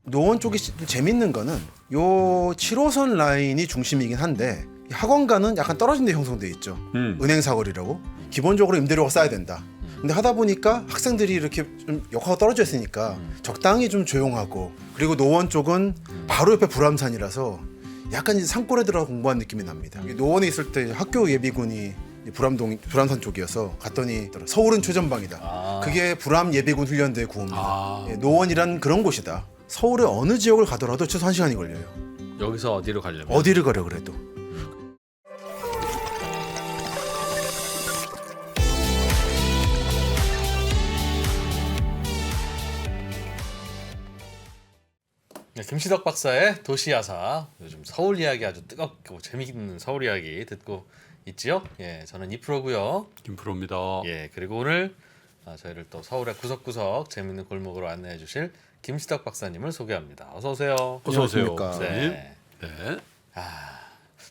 노원 쪽이 좀 재밌는 거는 요 7호선 라인이 중심이긴 한데 학원가는 약간 떨어진 데 형성돼 있죠. 은행 사거리라고. 기본적으로 임대료가 싸야 된다. 근데 하다 보니까 학생들이 이렇게 좀 역하가 떨어져 있으니까 적당히 좀 조용하고, 그리고 노원 쪽은 바로 옆에 불암산이라서 약간 이제 산골에 들어가 공부한 느낌이 납니다. 노원에 있을 때 학교 예비군이 불암산 쪽이어서 갔더니 서울은 최전방이다. 그게 불암 예비군 훈련대 구호입니다. 예, 노원이란 그런 곳이다. 서울의 어느 지역을 가더라도 최소 1시간이 걸려요. 여기서 어디로 가려면? 어디를 가려 그래도. 네, 김시덕 박사의 도시야사, 요즘 서울 이야기 아주 뜨겁고 재미있는 서울 이야기 듣고 있지요. 예, 저는 이프로고요. 김프로입니다. 예, 그리고 오늘 저희를 또 서울의 구석구석 재미있는 골목으로 안내해 주실 김시덕 박사님을 소개합니다. 어서 오세요. 어서 오세요. 안녕하십니까. 네. 네.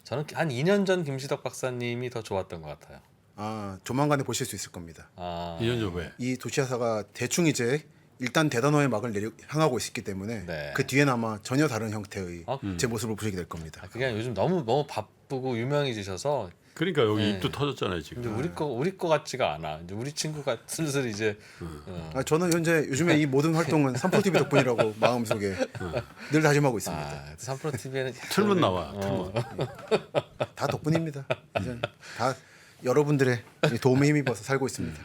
저는 한 2년 전 김시덕 박사님이 더 좋았던 것 같아요. 조만간에 보실 수 있을 겁니다. 2년 전 왜? 이 도시야사가 대충 이제 일단 대단원의 막을 향하고 있기 때문에 네. 그 뒤엔 아마 전혀 다른 형태의 어? 제 모습을 보시게 될 겁니다. 그게 아니라 요즘 너무 바쁘고 유명해지셔서 그러니까 여기 네. 입도 터졌잖아요 지금. 근데 우리 거 같지가 않아. 이제 우리 친구가 슬슬 이제 저는 현재 요즘에 이 모든 활동은 삼프로TV 덕분이라고 마음속에 늘 다짐하고 있습니다. 삼프로 TV에는 틀면 나와. 틀면. 다 덕분입니다. 이제 다 여러분들의 도움에 힘입어서 살고 있습니다.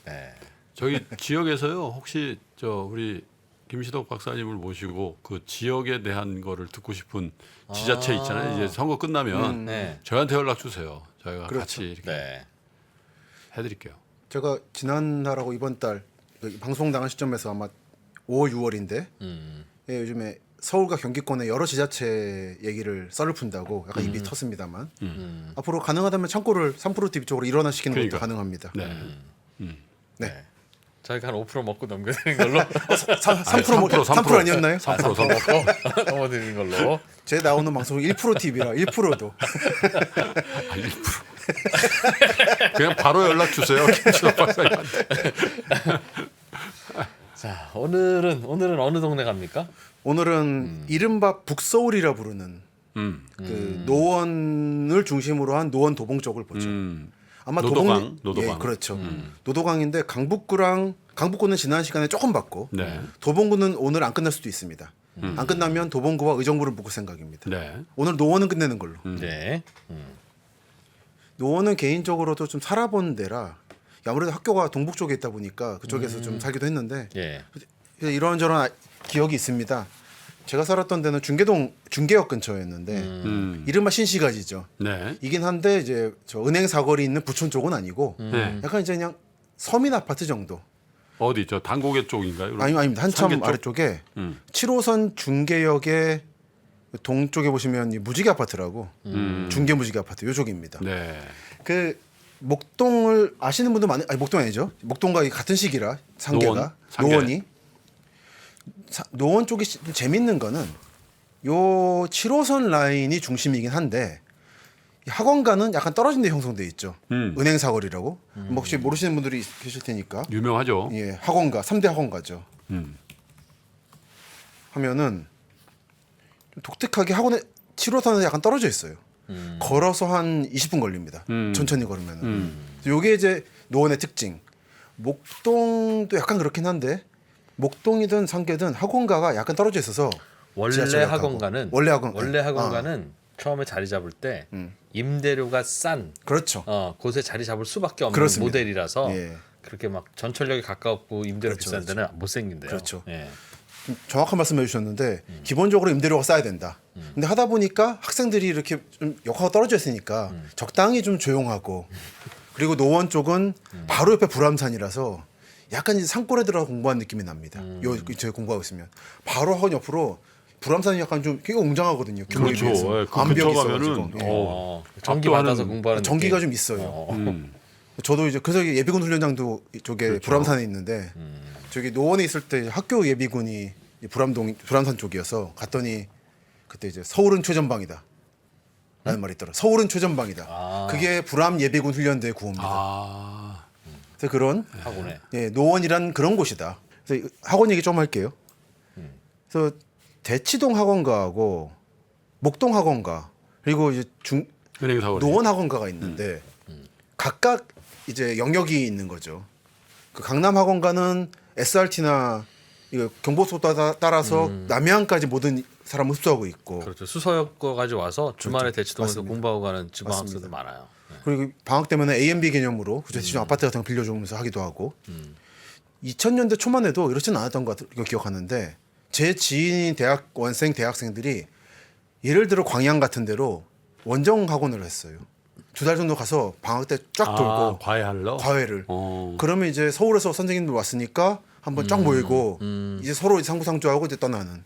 네. 저희 지역에서요 혹시 우리 김시덕 박사님을 모시고 그 지역에 대한 거를 듣고 싶은 지자체 있잖아요. 이제 선거 끝나면 네. 저희한테 연락 주세요. 저희가 그렇죠. 같이 이렇게 네. 해드릴게요. 제가 지난달하고 이번 달 방송 당한 시점에서 아마 5월, 6월인데 예, 요즘에 서울과 경기권의 여러 지자체 얘기를 썰을 푼다고 약간 입이 텄습니다만 앞으로 가능하다면 창고를 삼프로TV 쪽으로 일원화시키는 그러니까. 것도 가능합니다. 네. 네. 저희가 한 5% 먹고 넘겨드리는 걸로 3% 아니었나요? 3% 넘어드리는 걸로. 제 나오는 방송은 1%TV라 1%도 아, 1%. 그냥 바로 연락 주세요. 김시덕 박사님한테. 자, 오늘은 어느 동네 갑니까? 오늘은 이른바 북서울이라 부르는 그 노원을 중심으로 한 노원 도봉 쪽을 보죠. 아마 노도강. 예, 그렇죠. 노도강인데 강북구는 지난 시간에 조금 봤고 네. 도봉구는 오늘 안 끝날 수도 있습니다. 안 끝나면 도봉구와 의정부를 묶을 생각입니다. 네. 오늘 노원은 끝내는 걸로. 네. 노원은 개인적으로도 좀 살아본 데라 아무래도 학교가 동북 쪽에 있다 보니까 그쪽에서 좀 살기도 했는데 예. 이런저런 기억이 있습니다. 제가 살았던 데는 중계역 근처였는데 이른바 신시가지죠. 네. 이긴 한데 이제 저 은행 사거리 있는 부촌 쪽은 아니고 네. 약간 이제 그냥 서민 아파트 정도. 어디 저 단고개 쪽인가요? 아닙니다. 한참 상계 쪽? 아래쪽에 7호선 중계역의 동쪽에 보시면 이 무지개 아파트라고 중계 무지개 아파트 요쪽입니다. 네. 그 목동을 아시는 분도 많은, 아니 목동 아니죠? 목동과 같은 시기라 상계가 노원? 상계. 노원이 노원 쪽이 좀 재밌는 거는 요 7호선 라인이 중심이긴 한데 학원가는 약간 떨어진 데 형성돼 있죠. 은행 사거리라고. 뭐 혹시 모르시는 분들이 계실 테니까. 유명하죠. 예, 학원가 3대 학원가죠. 하면은 좀 독특하게 학원에 7호선에 약간 떨어져 있어요. 걸어서 한 20분 걸립니다. 천천히 걸으면은. 요게 이제 노원의 특징. 목동도 약간 그렇긴 한데 목동이든 상계든 학원가가 약간 떨어져 있어서 원래 지하철역하고. 학원가는 원래 학원가는 처음에 자리 잡을 때 임대료가 싼 그렇죠. 곳에 자리 잡을 수밖에 없는 그렇습니다. 모델이라서 예. 그렇게 막 전철역에 가깝고 임대료 그렇죠, 비싼 데는 못 생긴대요. 그렇죠. 예. 좀 정확한 말씀해 주셨는데 기본적으로 임대료가 싸야 된다. 근데 하다 보니까 학생들이 이렇게 좀 역하가 떨어져 있으니까 적당히 좀 조용하고 그리고 노원 쪽은 바로 옆에 불암산이라서 약간 이제 산골에 들어가 공부한 느낌이 납니다. 요 제가 공부하고 있으면 바로 학원 옆으로 불암산이 약간 좀 굉장히 웅장하거든요. 규모에 그렇죠. 비해서 예, 그 암벽이 근처 있어가지고 가면은 예. 전기 압도하는- 받아서 공부하는 전기가 느낌. 좀 있어요. 저도 이제 그래서 예비군 훈련장도 이쪽에 그렇죠. 불암산에 있는데 저기 노원에 있을 때 학교 예비군이 불암산 쪽이어서 갔더니 그때 이제 서울은 최전방이다 라는 말이 있더라. 서울은 최전방이다. 그게 불암 예비군 훈련대 구호입니다. 아. 그래서 그런 학원에. 예, 노원이란 그런 곳이다. 그래서 학원 얘기 좀 할게요. 그래서 대치동 학원가하고 목동 학원가 그리고 이제 은행 사거리. 노원 학원가가 있는데 각각 이제 영역이 있는 거죠. 그 강남 학원가는 SRT나 이거 경부고속도로 따라서 남해안까지 모든 사람을 흡수하고 있고 그렇죠. 수서역까지 와서 주말에 대치동에서 맞습니다. 공부하고 가는 지방 맞습니다. 학생들 많아요. 네. 그리고 방학 때문에 A&B 개념으로 대치동 아파트 같은 거 빌려주면서 하기도 하고 2000년대 초만 해도 이렇지는 않았던 것 같아요. 기억하는데 제 지인인 대학생들이 예를 들어 광양 같은 데로 원정 학원을 했어요. 2달 정도 가서 방학 때 쫙 돌고 과외하러. 과외를. 어. 그러면 이제 서울에서 선생님들 왔으니까 한번 쫙 모이고 이제 서로 상부상조하고 이제 떠나는.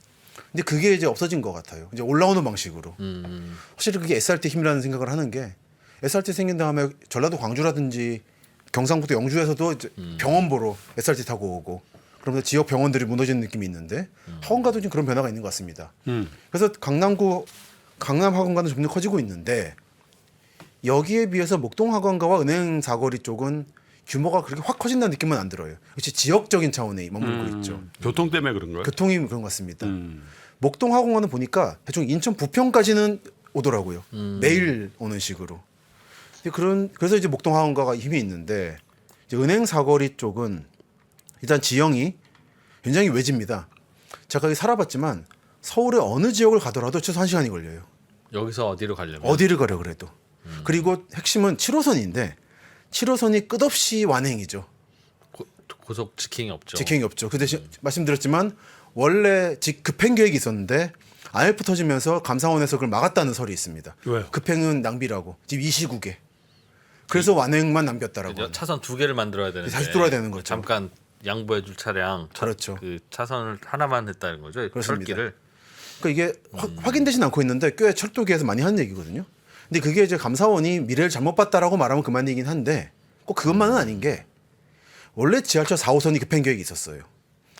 근데 그게 이제 없어진 것 같아요. 이제 올라오는 방식으로. 확실히 그게 SRT 힘이라는 생각을 하는 게 SRT 생긴 다음에 전라도 광주라든지 경상북도 영주에서도 이제 병원 보러 SRT 타고 오고 그러면서 지역 병원들이 무너지는 느낌이 있는데 학원가도 좀 그런 변화가 있는 것 같습니다. 그래서 강남 학원가는 점점 커지고 있는데 여기에 비해서 목동 학원가와 은행 사거리 쪽은 규모가 그렇게 확 커진다는 느낌은 안 들어요. 역시 지역적인 차원에 머물고 있죠. 교통 때문에 그런 거예요? 교통이 그런 것 같습니다. 목동 학원가는 보니까 대충 인천 부평까지는 오더라고요. 매일 오는 식으로. 그래서 이제 목동 학원가가 힘이 있는데 이제 은행 사거리 쪽은 일단 지형이 굉장히 외집니다. 제가 여기 살아봤지만 서울의 어느 지역을 가더라도 최소 1시간이 걸려요. 여기서 어디로 가려면 어디를 가려 그래도. 그리고 핵심은 7호선인데 7호선이 끝없이 완행이죠. 고속 직행이 없죠. 직행이 없죠. 그 대신 말씀드렸지만 원래 급행 계획이 있었는데 IMF 터지면서 감사원에서 그걸 막았다는 설이 있습니다. 왜요? 급행은 낭비라고. 지금 이 시국에. 그래서 완행만 남겼다라고. 차선 2개를 만들어야 되는데 다시 돌아야 되는 거죠. 잠깐 양보해줄 차량 그렇죠. 그 차선을 하나만 했다는 거죠. 그렇습니다. 철길을. 그러니까 이게 확인되진 않고 있는데 꽤 철도계에서 많이 하는 얘기거든요. 근데 그게 이제 감사원이 미래를 잘못 봤다라고 말하면 그만 얘기긴 한데 꼭 그것만은 아닌 게 원래 지하철 4호선이 급행 계획이 있었어요.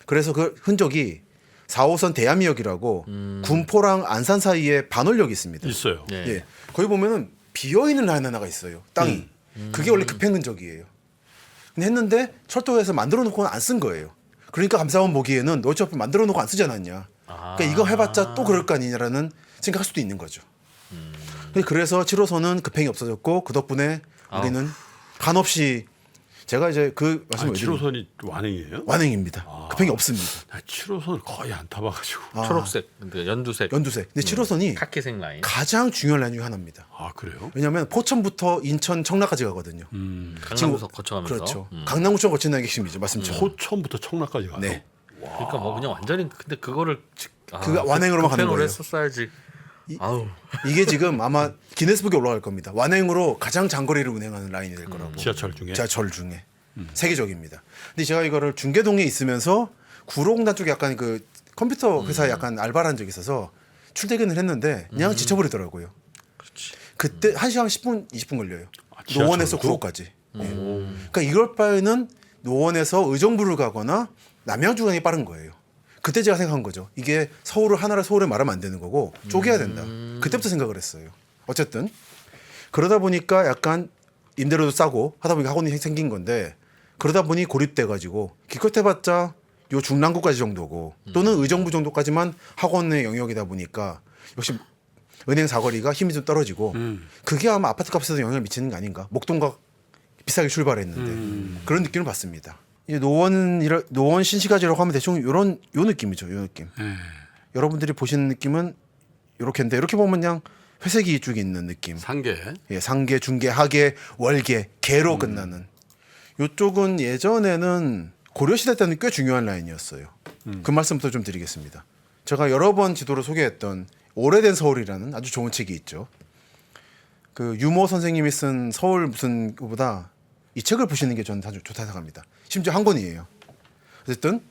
그래서 그 흔적이 4호선 대암역이라고 군포랑 안산 사이에 반월역이 있습니다. 있어요. 예. 예. 거기 보면은 비어 있는 라인 하나가 있어요. 땅이. 그게 원래 급행 흔적이에요. 근데 했는데 철도에서 만들어 놓고는 안 쓴 거예요. 그러니까 감사원 보기에는 너 어차피 만들어 놓고 안 쓰지 않았냐. 그러니까 이거 해봤자 또 그럴 거 아니냐라는 생각할 수도 있는 거죠. 그래서 7호선은 급행이 없어졌고 그 덕분에 우리는 한없이 제가 이제 그 말씀을 7호선이 완행이에요? 완행입니다. 급행이 없습니다. 나 7호선을 거의 안 타봐가지고. 초록색, 근데 연두색, 연두색. 근데 7호선이 카키색 라인. 가장 중요한 라인 중에 하나입니다. 아 그래요? 왜냐하면 포천부터 인천 청라까지 가거든요. 강남에서 거쳐가면서. 그렇죠. 강남구청 거친다는 게 핵심이죠. 말씀처럼. 포천부터 청라까지 가요? 네. 그러니까 뭐 그냥 완전히 근데 그거를 그거 완행으로만 가는 급행으로 거예요. 했었어야지. 아우. 이게 지금 아마 기네스북에 올라갈 겁니다. 완행으로 가장 장거리를 운행하는 라인이 될 거라고. 지하철 중에? 지하철 중에. 세계적입니다. 근데 제가 이거를 중계동에 있으면서 구로공단 쪽에 약간 그 컴퓨터 회사에 약간 알바를 한 적이 있어서 출퇴근을 했는데 그냥 지쳐버리더라고요. 그때 1시간 10분, 20분 걸려요. 지하철로? 노원에서 구로까지. 예. 그러니까 이럴 바에는 노원에서 의정부를 가거나 남양 주간이 빠른 거예요. 그때 제가 생각한 거죠. 이게 하나를 서울에 말하면 안 되는 거고 쪼개야 된다. 그때부터 생각을 했어요. 어쨌든 그러다 보니까 약간 임대료도 싸고 하다 보니까 학원이 생긴 건데 그러다 보니 고립돼 가지고 기껏 해봤자 요 중랑구까지 정도고 또는 의정부 정도까지만 학원의 영역이다 보니까 역시 은행 사거리가 힘이 좀 떨어지고 그게 아마 아파트 값에도 영향을 미치는 게 아닌가. 목동과 비싸게 출발했는데 그런 느낌을 받습니다. 이제 노원 신시가지라고 하면 대충 요 느낌이죠. 요 느낌. 여러분들이 보시는 느낌은 요렇게인데 이렇게 보면 그냥 회색이 쭉 있는 느낌. 상계. 예, 상계, 중계, 하계, 월계, 계로 끝나는. 요쪽은 예전에는 고려시대 때는 꽤 중요한 라인이었어요. 그 말씀부터 좀 드리겠습니다. 제가 여러 번 지도를 소개했던 오래된 서울이라는 아주 좋은 책이 있죠. 그 유모 선생님이 쓴 서울 무슨 보다 이 책을 보시는 게 저는 아주 좋다 생각합니다. 심지어 한 권이에요. 어쨌든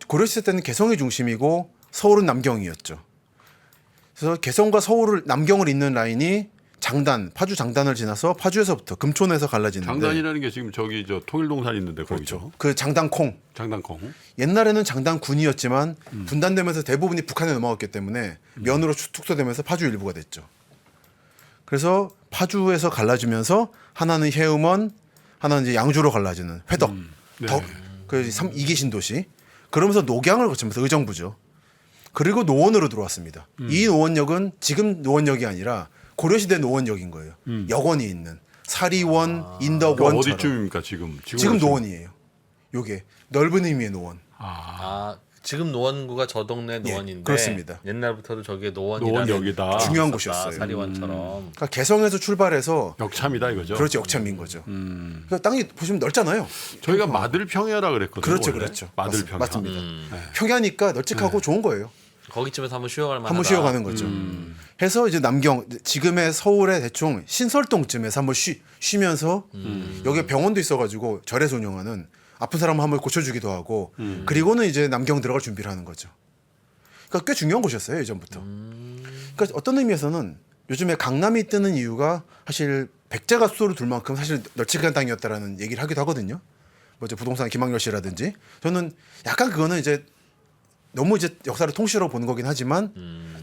고려시대 때는 개성이 중심이고 서울은 남경이었죠. 그래서 개성과 남경을 잇는 라인이 파주 장단을 지나서 파주에서부터 금촌에서 갈라지는데 장단이라는 게 지금 저기 저 통일동산 있는데 거기죠. 그 장단콩. 장단콩. 옛날에는 장단군이었지만 분단되면서 대부분이 북한에 넘어갔기 때문에 면으로 축소되면서 파주 일부가 됐죠. 그래서 파주에서 갈라지면서 하나는 해음원, 하나는 이제 양주로 갈라지는 회덕, 네. 그 2기 신도시. 그러면서 녹양을 거치면서 의정부죠. 그리고 노원으로 들어왔습니다. 이 노원역은 지금 노원역이 아니라 고려시대 노원역인 거예요. 역원이 있는 사리원, 인덕원처럼. 어디쯤입니까 지금? 지금 노원이에요. 요게 넓은 의미의 노원. 지금 노원구가 저 동네 예, 노원인데 그렇습니다. 옛날부터도 저게 노원이라는 노원역이다. 중요한 있었다, 곳이었어요. 사리원처럼. 그러니까 개성에서 출발해서 역참이다 이거죠. 그렇죠, 역참인 거죠. 그러니까 땅이 보시면 넓잖아요. 저희가 마들평야라 그랬거든요. 그렇죠, 원래. 그렇죠. 마들평야. 맞습니다. 평야니까 널찍하고 좋은 거예요. 거기쯤에서 한번 쉬어갈 만하다. 한번 쉬어가는 거죠. 해서 이제 남경 지금의 서울의 대충 신설동쯤에서 한번 쉬면서 여기 병원도 있어가지고 절에서 운영하는 아픈 사람 한번 고쳐주기도 하고 그리고는 이제 남경 들어갈 준비를 하는 거죠. 그러니까 꽤 중요한 곳이었어요 예전부터. 그러니까 어떤 의미에서는 요즘에 강남이 뜨는 이유가 사실 백제가 수도를 둘 만큼 사실 널찍한 땅이었다라는 얘기를 하기도 하거든요. 뭐 이제 부동산 김학렬 씨라든지 저는 약간 그거는 이제 너무 이제 역사를 통째로 보는 거긴 하지만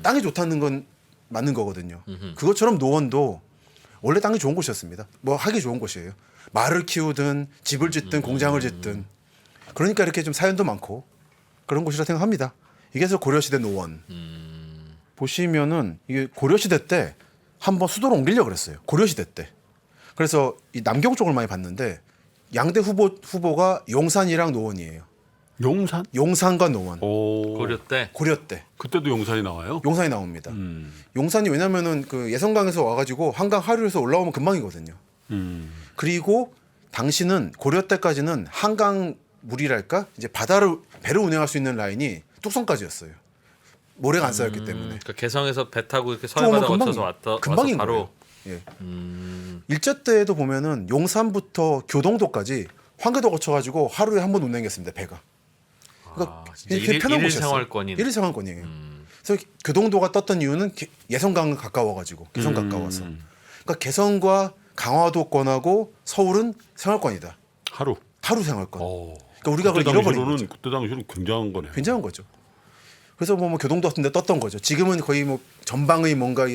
땅이 좋다는 건 맞는 거거든요. 그것처럼 노원도 원래 땅이 좋은 곳이었습니다. 뭐 하기 좋은 곳이에요. 말을 키우든 집을 짓든 공장을 짓든 그러니까 이렇게 좀 사연도 많고 그런 곳이라 생각합니다. 이게 그래서 고려시대 노원 보시면은 이게 고려시대 때 한번 수도를 옮기려고 그랬어요. 고려시대 때. 그래서 이 남경 쪽을 많이 봤는데 양대 후보가 용산이랑 노원이에요. 용산? 용산과 노원. 오. 고려 때. 고려 때 그때도 용산이 나와요? 용산이 나옵니다. 용산이 왜냐면은 그 예성강에서 와가지고 한강 하류에서 올라오면 금방이거든요. 그리고 당시는 고려 때까지는 한강 물이랄까 이제 바다를 배를 운행할 수 있는 라인이 뚝섬까지였어요. 모래가 안 쌓였기 때문에. 그러니까 개성에서 배 타고 이렇게 좀 오면 서해바다 거쳐서 와서 금방인 바로 거예요. 예. 일제 때에도 보면은 용산부터 교동도까지 환계도 거쳐가지고 하루에 한 번 운행했습니다 배가. 그러니까 진짜 되게 편한 일일 곳이었어요. 생활권이네. 일일 생활권이에요. 그래서 교동도가 떴던 이유는 예성강 가까워가지고 개성 가까워서. 그러니까 개성과 강화도권하고 서울은 생활권이다. 하루. 하루 생활권. 오. 그러니까 우리가 그걸 잃어버린 거죠. 그때 당시로는 굉장한 거네요. 굉장한 거죠. 그래서 뭐 교동도 같은 데 떴던 거죠. 지금은 거의 뭐 전방의 뭔가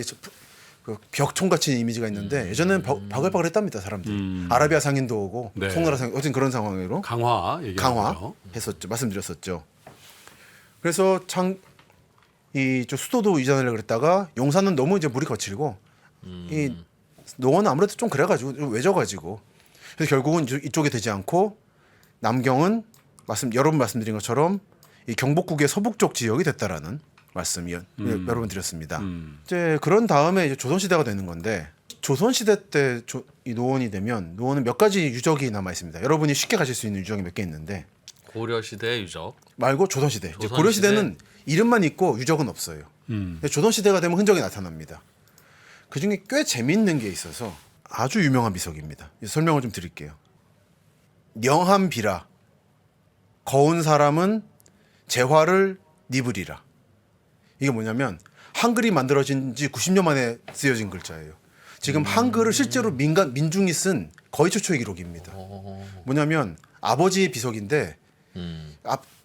그 벽총 같은 이미지가 있는데 예전에는 바글바글했답니다 사람들이. 아라비아 상인도 오고 네. 송나라 상인 어쨌든 그런 상황으로 강화 얘기하는 거죠. 강화했었죠. 말씀드렸었죠. 그래서 이 수도도 이전하려고 그랬다가 용산은 너무 이제 물이 거칠고 이 노원은 아무래도 좀 그래가지고 좀 외져가지고 그래서 결국은 이쪽이 되지 않고 남경은 여러 번 말씀드린 것처럼 이 경복국의 서북쪽 지역이 됐다라는 말씀 여러 번 드렸습니다. 이제 그런 다음에 이제 조선시대가 되는 건데 조선시대 때 이 노원이 되면 노원은 몇 가지 유적이 남아 있습니다. 여러분이 쉽게 가실 수 있는 유적이 몇 개 있는데 고려 시대의 유적. 말고 조선시대. 이제 조선시대. 고려시대는 이름만 있고 유적은 없어요. 근데 조선시대가 되면 흔적이 나타납니다. 그 중에 꽤 재미있는 게 있어서 아주 유명한 비석입니다. 설명을 좀 드릴게요. 영한비라 거운 사람은 재화를 니부리라. 이게 뭐냐면 한글이 만들어진 지 90년 만에 쓰여진 글자예요. 지금 한글을 실제로 민중이 쓴 거의 최초의 기록입니다. 뭐냐면 아버지의 비석인데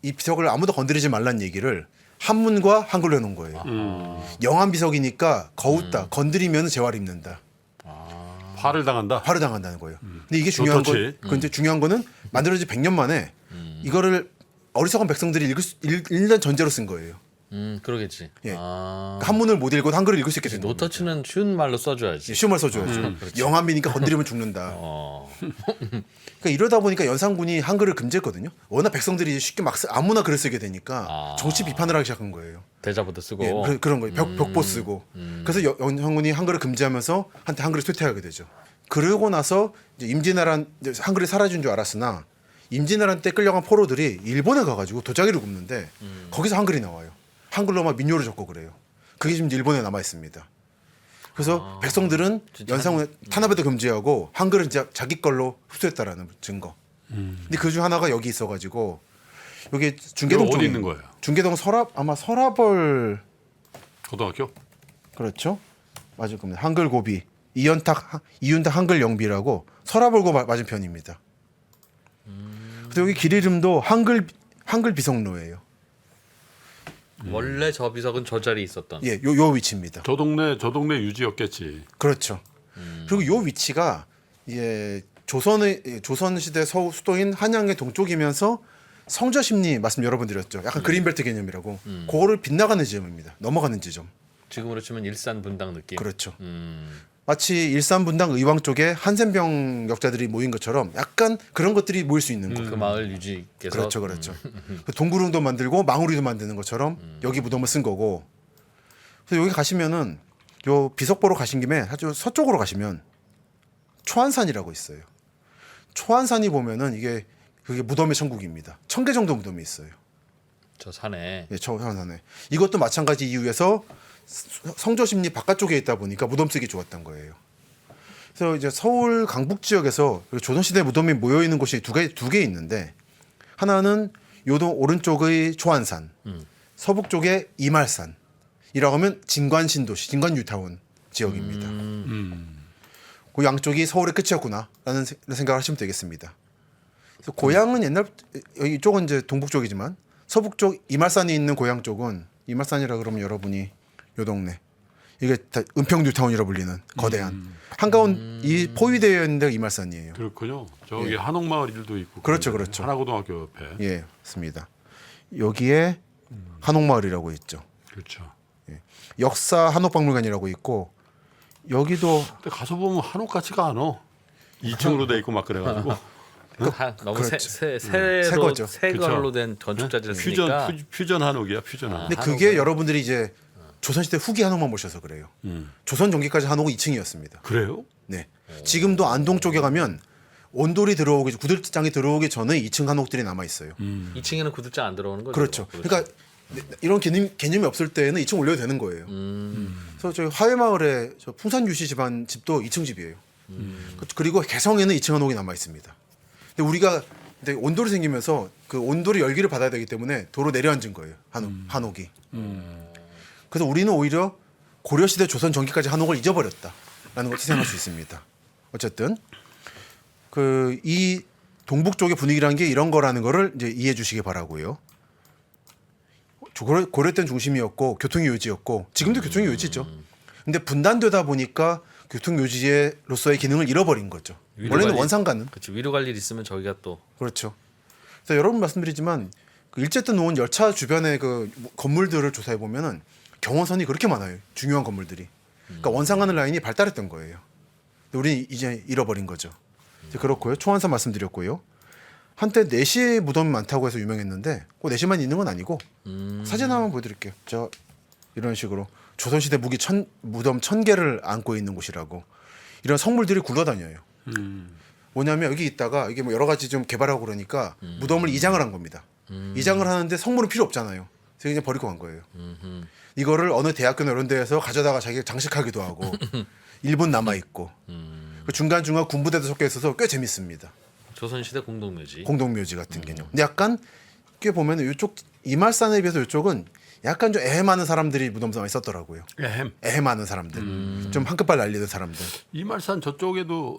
이 비석을 아무도 건드리지 말란 얘기를 한문과 한글로 해놓은 거예요. 영한 비석이니까 거웃다 건드리면 재화를 입는다. 화를 당한다. 화를 당한다는 거예요. 근데 이게 중요한 노터치. 근데 중요한 거는 만들어진 100년 만에 이거를 어리석은 백성들이 읽는 전제로 쓴 거예요. 그러겠지. 예. 아. 그러니까 한문을 못 읽고 한글을 읽을 수 있게 된 겁니다. 노터치는 쉬운 말로 써줘야지. 쉬운 말 써줘야죠. 영한비니까 건드리면 죽는다. 그러니까 이러다 보니까 연산군이 한글을 금지했거든요. 워낙 백성들이 쉽게 막 아무나 글을 쓰게 되니까 정치 비판을 하기 시작한 거예요. 대자보도 쓰고. 예, 그런 거예요. 벽보 쓰고. 그래서 연산군이 한글을 금지하면서 한테 한글을 쇠퇴하게 되죠. 그러고 나서 이제 임진왜란 한글이 사라진 줄 알았으나 임진왜란 때 끌려간 포로들이 일본에 가가지고 도자기를 굽는데 거기서 한글이 나와요. 한글로 막 민요를 적고 그래요. 그게 지금 일본에 남아 있습니다. 그래서 백성들은 연산군의 탄압에도 금지하고 한글은 이제 자기 걸로 흡수했다라는 증거. 근데 그 중 하나가 여기 있어가지고 여기 중계동 어디 쪽에 있는 거예요? 중계동 아마 서라벌 고등학교? 그렇죠. 맞을 겁니다. 한글 고비 이윤탁 한글 영비라고 서라벌고 맞은편입니다. 근데 여기 길 이름도 한글 비석로예요. 원래 저 비석은 저 자리에 있었던. 예, 요 위치입니다. 저 동네 유지였겠지. 그렇죠. 그리고 요 위치가 조선 시대 수도인 한양의 동쪽이면서 성저심리 말씀 여러 번 드렸죠. 약간 그린벨트 개념이라고. 그거를 빗나가는 지점입니다. 넘어가는 지점. 지금으로 치면 일산 분당 느낌. 그렇죠. 마치 일산 분당 의왕 쪽에 한센병 역자들이 모인 것처럼 약간 그런 것들이 모일 수 있는 곳. 그 마을 유지께서 그렇죠, 그렇죠. 그 동구릉도 만들고 망우리도 만드는 것처럼 여기 무덤을 쓴 거고. 그래서 여기 가시면은 요 비석보로 가신 김에 아주 서쪽으로 가시면 초안산이라고 있어요. 초안산이 보면은 이게 그게 무덤의 천국입니다. 1000개 정도 무덤이 있어요. 저 산에 예, 초안산에. 이것도 마찬가지 이유에서 성조심리 바깥쪽에 있다 보니까 무덤 쓰기 좋았던 거예요. 그래서 이제 서울 강북 지역에서 조선시대 무덤이 모여 있는 곳이 두 개 있는데 하나는 요동 오른쪽의 초안산, 서북 쪽에 이말산이라고 하면 진관신도시, 진관뉴타운 지역입니다. 그 양쪽이 서울의 끝이었구나라는 생각을 하시면 되겠습니다. 그래서 고향은 옛날 이쪽은 이제 동북 쪽이지만 서북 쪽 이말산이 있는 고향 쪽은 이말산이라 그러면 여러분이 요 동네 이게 다 은평뉴타운이라 불리는 거대한 한가운 이 포위되어 있는 데가 이말산이에요. 그렇군요. 저기 예. 한옥마을 일도 있고. 그렇죠, 그런데 그렇죠. 하나고등학교 옆에. 예, 맞습니다. 여기에 한옥마을이라고 있죠. 그렇죠. 역사 한옥박물관이라고 있고 여기도 근데 가서 보면 한옥 같지가 않아. 2층으로 돼 있고 막 그래가지고. 너무 그렇죠. 새로 거죠. 새 그쵸. 걸로 된 건축자재니까 퓨전 한옥이야, 퓨전 한옥. 근데 그게 여러분들이 이제 조선시대 후기 한옥만 보셔서 그래요. 조선 전기까지 한옥은 2층이었습니다. 그래요? 네. 지금도 안동 쪽에 가면 온돌이 들어오기 구들장이 들어오기 전에 2층 한옥들이 남아 있어요. 2층에는 구들장 안 들어오는 거죠. 그렇죠. 그러니까 이런 개념이 없을 때는 2층 올려도 되는 거예요. 그래서 저희 화훼마을에 저 풍산유씨 집안 집도 2층 집이에요. 그리고 개성에는 2층 한옥이 남아 있습니다. 근데 우리가 근데 온돌이 생기면서 그 온돌이 열기를 받아야 되기 때문에 도로 내려앉은 거예요. 한옥이. 그래서 우리는 오히려 고려시대 조선 전기까지 한옥을 잊어버렸다라는 걸 생각할 수 있습니다. 어쨌든 그 이 동북 쪽의 분위기라는 게 이런 거라는 거를 이제 이해해 주시기 바라고요. 고려 때는 중심이었고 교통이 요지였고 지금도 교통이 요지죠. 근데 분단되다 보니까 교통 요지로서의 기능을 잃어버린 거죠. 원래는 관리. 원상가는 그렇죠. 위로 갈 일 있으면 저기가 또 그렇죠. 그래서 여러 번 말씀드리지만 그 일제때 놓은 열차 주변의 그 건물들을 조사해 보면은 경원선이 그렇게 많아요. 중요한 건물들이. 그러니까 원상가는 라인이 발달했던 거예요. 근데 우리 이제 잃어버린 거죠. 이제 그렇고요. 초안산 말씀드렸고요. 한때 내시 무덤이 많다고 해서 유명했는데 그 내시만 있는 건 아니고 사진 한번 보여드릴게요. 저 이런 식으로 조선시대 무덤 1000개를 안고 있는 곳이라고 이런 성물들이 굴러다녀요. 뭐냐면 여기 있다가 이게 뭐 여러 가지 좀 개발하고 그러니까 무덤을 이장을 한 겁니다. 이장을 하는데 성물은 필요 없잖아요. 그래서 그냥 버리고 간 거예요. 이거를 어느 대학교나 이런 데에서 가져다가 자기가 장식하기도 하고 일본 남아 있고 그 중간중간 군부대도 섞여 있어서 꽤 재밌습니다. 조선시대 공동묘지. 공동묘지 같은 개념. 근데 약간 꽤 보면 이쪽 이말산에 비해서 이쪽은 약간 좀 애해 많은 사람들이 무덤 많이 썼더라고요. 애해 많은 사람들, 좀 한끗발 날리는 사람들. 이말산 저쪽에도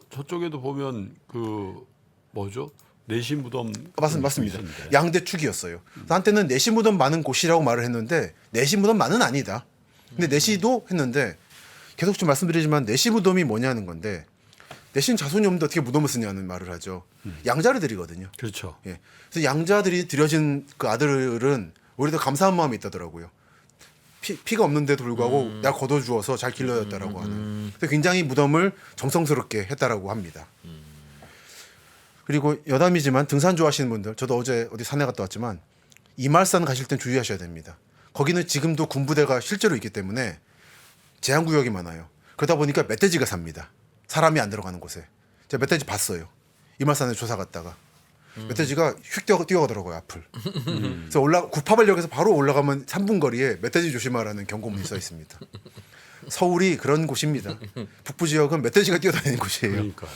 보면 그 뭐죠? 내시 무덤. 맞습니다. 있었는데. 양대축이었어요. 한때는 내시 무덤 많은 곳이라고 말을 했는데 내시 무덤만은 아니다. 근데 내시도 했는데 계속 좀 말씀드리지만 내시 무덤이 뭐냐는 건데 내시는 자손이 없는데 어떻게 무덤을 쓰냐는 말을 하죠. 양자를 드리거든요. 그렇죠. 예. 그래서 양자들이 들여진 그 아들은 오히려 더 감사한 마음이 있다더라고요. 피가 없는데도 불구하고 내가 걷어주어서 잘 길러졌다라고 하는. 그래서 굉장히 무덤을 정성스럽게 했다라고 합니다. 그리고 여담이지만 등산 좋아하시는 분들, 저도 어제 어디 산에 갔다 왔지만 이말산 가실 땐 주의하셔야 됩니다. 거기는 지금도 군부대가 실제로 있기 때문에 제한구역이 많아요. 그러다 보니까 멧돼지가 삽니다. 사람이 안 들어가는 곳에. 제가 멧돼지 봤어요. 이말산에 조사 갔다가. 멧돼지가 휙 뛰어가더라고요, 앞을. 그래서 988역에서 바로 올라가면 3분 거리에 멧돼지 조심하라는 경고문이 써 있습니다. 서울이 그런 곳입니다. 북부 지역은 멧돼지가 뛰어다니는 곳이에요. 그러니까요.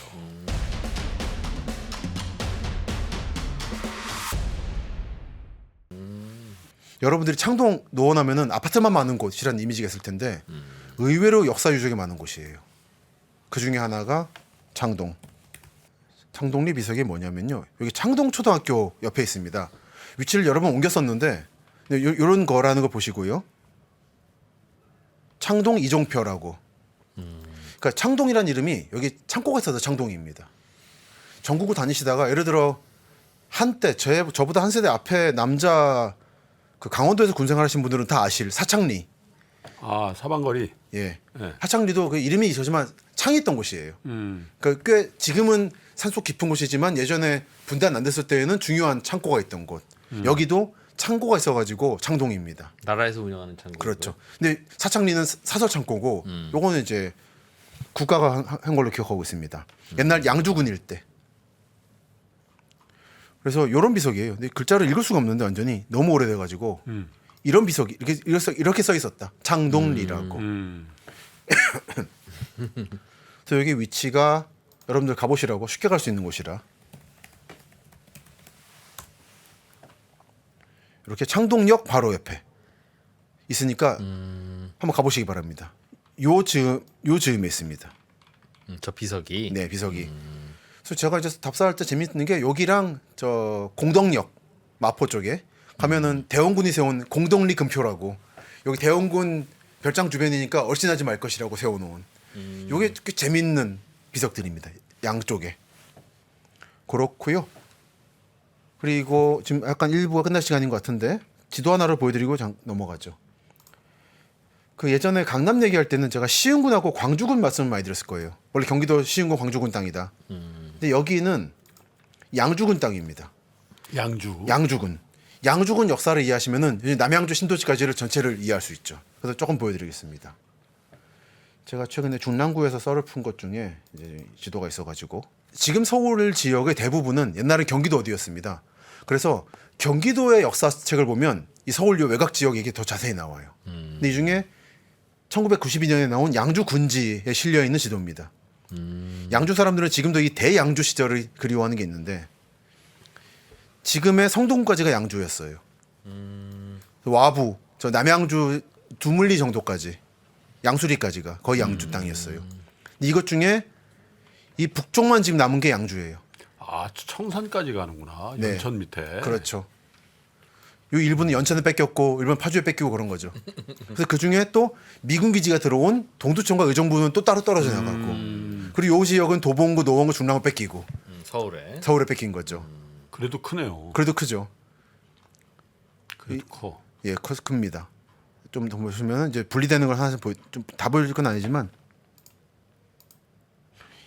여러분들이 창동 노원하면은 아파트만 많은 곳이라는 이미지가 있을 텐데 의외로 역사 유적이 많은 곳이에요. 그 중에 하나가 창동. 창동리 비석이 뭐냐면요. 여기 창동초등학교 옆에 있습니다. 위치를 여러 번 옮겼었는데 이런 거라는 거 보시고요. 창동 이종표라고. 그러니까 창동이란 이름이 여기 창고가 있어서 창동입니다. 전국을 다니시다가 예를 들어 한때 저보다 한 세대 앞에 남자 그 강원도에서 군생활하신 분들은 다 아실 사창리. 아 사방거리. 예. 네. 사창리도 그 이름이 있었지만 창이 있던 곳이에요. 그러니까 꽤 지금은 산속 깊은 곳이지만 예전에 분단 안 됐을 때에는 중요한 창고가 있던 곳. 여기도 창고가 있어가지고 창동입니다. 나라에서 운영하는 창고. 그렇죠. 근데 사창리는 사설 창고고 요거는 이제 국가가 한 걸로 기억하고 있습니다. 옛날 양주군 일대. 그래서 요런 비석이에요. 근데 글자를 읽을 수가 없는데 완전히 너무 오래돼가지고 이런 비석이 이렇게 써 있었다. 창동리라고. 그래서 여기 위치가 여러분들 가보시라고 쉽게 갈 수 있는 곳이라. 이렇게 창동역 바로 옆에 있으니까 한번 가보시기 바랍니다. 요 즈음에 있습니다. 저 비석이. 네, 비석이. 그래서 제가 이제 답사할 때 재밌는 게 여기랑 저 공덕역 마포 쪽에 가면은 대원군이 세운 공덕리 금표라고 여기 대원군 별장 주변이니까 얼씬하지 말 것이라고 세워놓은 요게 꽤 재밌는 비석들입니다. 양쪽에. 그렇고요. 그리고 지금 약간 일부가 끝날 시간인 것 같은데 지도 하나를 보여드리고 넘어가죠. 그 예전에 강남 얘기할 때는 제가 시흥군하고 광주군 말씀을 많이 드렸을 거예요. 원래 경기도 시흥군 광주군 땅이다. 근데 여기는 양주군 땅입니다. 양주군. 양주군 역사를 이해하시면은 남양주 신도시까지를 전체를 이해할 수 있죠. 그래서 조금 보여드리겠습니다. 제가 최근에 중랑구에서 썰을 푼 것 중에 이제 지도가 있어가지고 지금 서울 지역의 대부분은 옛날에 경기도 어디였습니다. 그래서 경기도의 역사책을 보면 이 서울요 외곽 지역 얘기 더 자세히 나와요. 근데 이 중에 1992년에 나온 양주 군지에 실려 있는 지도입니다. 양주 사람들은 지금도 이 대양주 시절을 그리워하는 게 있는데 지금의 성동까지가 양주였어요. 와부, 저 남양주 두물리 정도까지 양수리까지가 거의 양주 땅이었어요. 근데 이것 중에 이 북쪽만 지금 남은 게 양주예요. 아 청산까지 가는구나. 네. 연천 밑에. 그렇죠. 요 일부는 연천을 뺏겼고 일부는 파주에 뺏기고 그런 거죠. 그래서 그 중에 또 미군 기지가 들어온 동두천과 의정부는 또 따로 떨어져 나가고 그리고 요 지역은 도봉구, 노원구, 중랑구 뺏기고 서울에 뺏긴 거죠. 그래도 크네요. 그래도 크죠. 그래도 커. 예, 큽니다. 좀 더 보시면 이제 분리되는 걸 하나씩 좀 다 보여줄 건 아니지만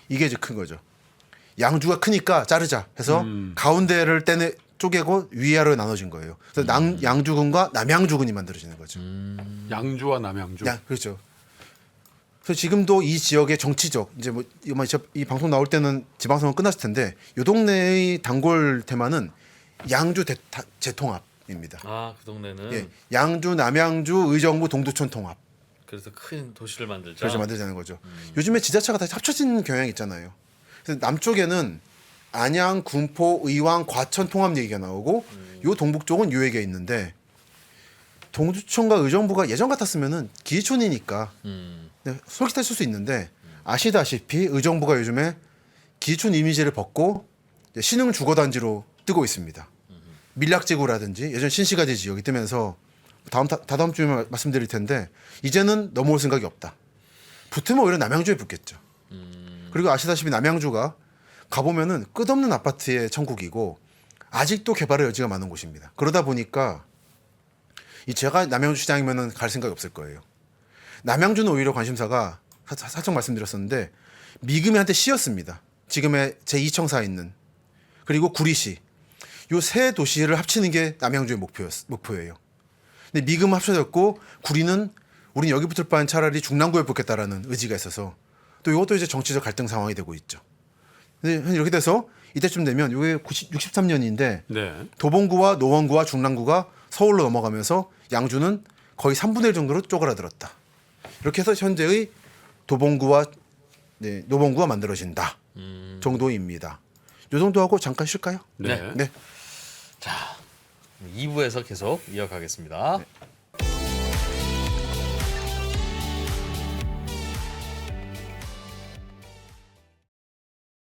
이게 이제 큰 거죠. 양주가 크니까 자르자 해서 가운데를 쪼개고 위아래로 나눠진 거예요. 그래서 양주군과 남양주군이 만들어지는 거죠. 양주와 남양주. 그렇죠. 그래서 지금도 이 지역의 정치적 이제 뭐 이 방송 나올 때는 지방선거 끝났을 텐데 이 동네의 단골 테마는 양주 재통합입니다. 아, 그 동네는. 예, 양주, 남양주, 의정부, 동두천 통합. 그래서 큰 도시를 만들자. 그래서 만들자는 거죠. 요즘에 지자체가 다 합쳐진 경향이 있잖아요. 그래서 남쪽에는 안양, 군포, 의왕, 과천 통합 얘기가 나오고 요 동북 쪽은 요 얘기가 있는데 동두천과 의정부가 예전 같았으면은 기지촌이니까 솔깃했을 수 있는데 아시다시피 의정부가 요즘에 기지촌 이미지를 벗고 신흥 주거단지로 뜨고 있습니다. 밀락지구라든지 예전 신시가지 지역이 뜨면서 다다음 주에 말씀드릴 텐데 이제는 넘어올 생각이 없다. 붙으면 오히려 남양주에 붙겠죠. 그리고 아시다시피 남양주가 가보면은 끝없는 아파트의 천국이고 아직도 개발의 여지가 많은 곳입니다. 그러다 보니까 제가 남양주 시장이면은 갈 생각이 없을 거예요. 남양주는 오히려 관심사가 살짝 말씀드렸었는데 미금이 한때 시였습니다. 지금의 제2청사에 있는 그리고 구리시 요 세 도시를 합치는 게 남양주의 목표예요. 근데 미금 합쳐졌고 구리는 우린 여기 붙을 바엔 차라리 중랑구에 붙겠다라는 의지가 있어서 또 이것도 이제 정치적 갈등 상황이 되고 있죠. 근데 이렇게 돼서 이때쯤 되면 이게 63년인데 네. 도봉구와 노원구와 중랑구가 서울로 넘어가면서 양주는 거의 3분의 1 정도로 쪼그라들었다. 이렇게 해서 현재의 도봉구와 노봉구가 만들어진다 정도입니다. 이 정도 하고 잠깐 쉴까요? 네. 네. 자, 2부에서 계속 이어가겠습니다. 네.